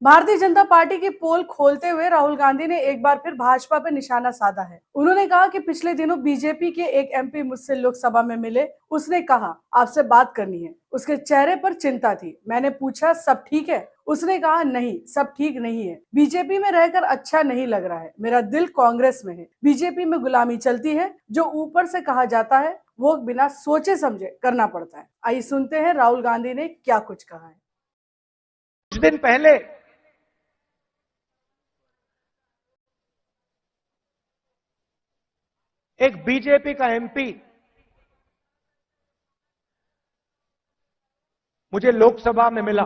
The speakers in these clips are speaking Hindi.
भारतीय जनता पार्टी की पोल खोलते हुए राहुल गांधी ने एक बार फिर भाजपा पर निशाना साधा है। उन्होंने कहा कि पिछले दिनों बीजेपी के एक एमपी मुझसे लोकसभा में मिले। उसने कहा आपसे बात करनी है। उसके चेहरे पर चिंता थी। मैंने पूछा सब ठीक है? उसने कहा नहीं, सब ठीक नहीं है। बीजेपी में रहकर अच्छा नहीं लग रहा है। मेरा दिल कांग्रेस में है। बीजेपी में गुलामी चलती है। जो ऊपर से कहा जाता है वो बिना सोचे समझे करना पड़ता है। आइए सुनते हैं राहुल गांधी ने क्या कुछ कहा है। कुछ दिन पहले एक बीजेपी का एमपी मुझे लोकसभा में मिला।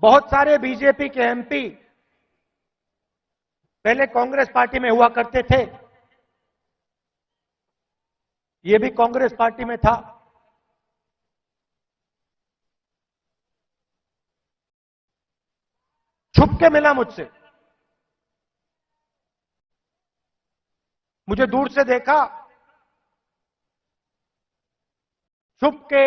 बहुत सारे बीजेपी के एमपी पहले कांग्रेस पार्टी में हुआ करते थे। ये भी कांग्रेस पार्टी में था। छुप के मिला मुझसे। मुझे दूर से देखा, छुप के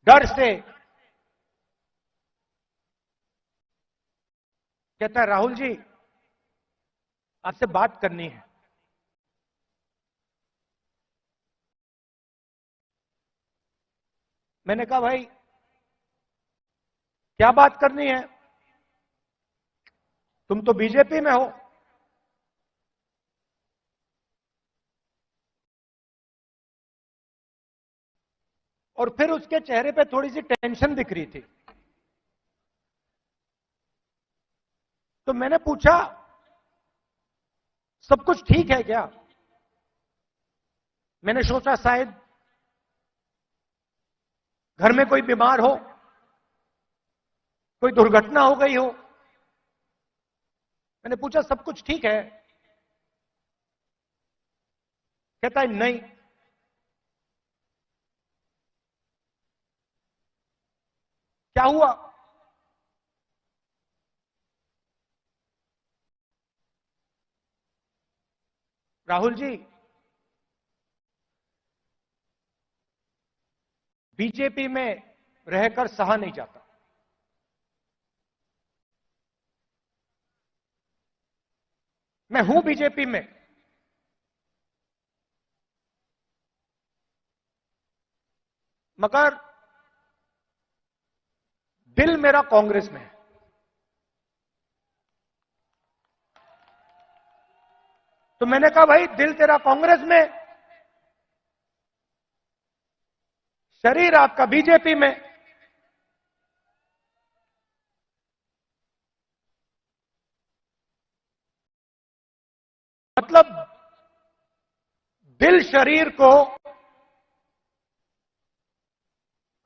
डर से कहता है राहुल जी आपसे बात करनी है। मैंने कहा भाई क्या बात करनी है? तुम तो बीजेपी में हो। और फिर उसके चेहरे पे थोड़ी सी टेंशन दिख रही थी। तो मैंने पूछा सब कुछ ठीक है क्या? मैंने सोचा शायद घर में कोई बीमार हो, कोई दुर्घटना हो गई हो। मैंने पूछा सब कुछ ठीक है? कहता है नहीं। क्या हुआ? राहुल जी बीजेपी में रहकर सहा नहीं जाता। मैं हूं बीजेपी में, मगर दिल मेरा कांग्रेस में है। तो मैंने कहा भाई दिल तेरा कांग्रेस में, शरीर आपका बीजेपी में। मतलब दिल शरीर को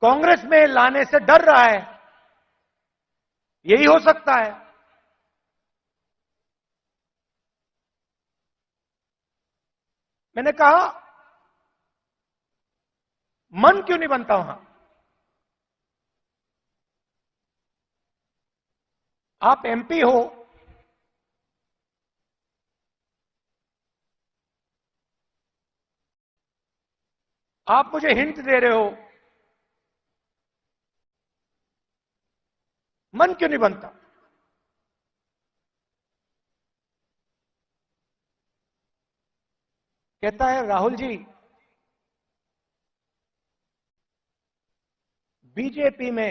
कांग्रेस में लाने से डर रहा है, यही हो सकता है। मैंने कहा मन क्यों नहीं बनता वहां? आप एमपी हो, आप मुझे हिंट दे रहे हो, मन क्यों नहीं बनता? कहता है राहुल जी बीजेपी में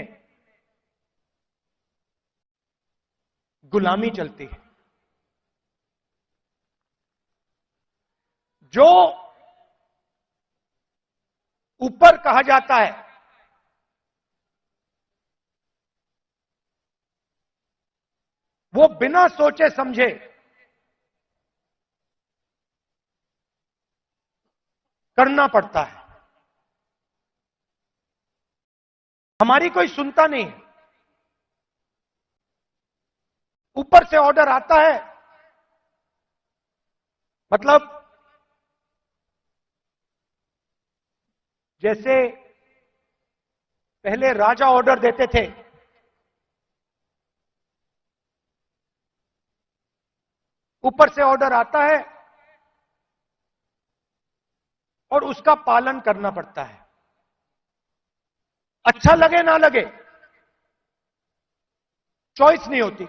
गुलामी चलती है। जो ऊपर कहा जाता है वो बिना सोचे समझे करना पड़ता है। हमारी कोई सुनता नहीं। ऊपर से ऑर्डर आता है, मतलब जैसे पहले राजा ऑर्डर देते थे, ऊपर से ऑर्डर आता है, और उसका पालन करना पड़ता है। अच्छा लगे ना लगे, चॉइस नहीं होती।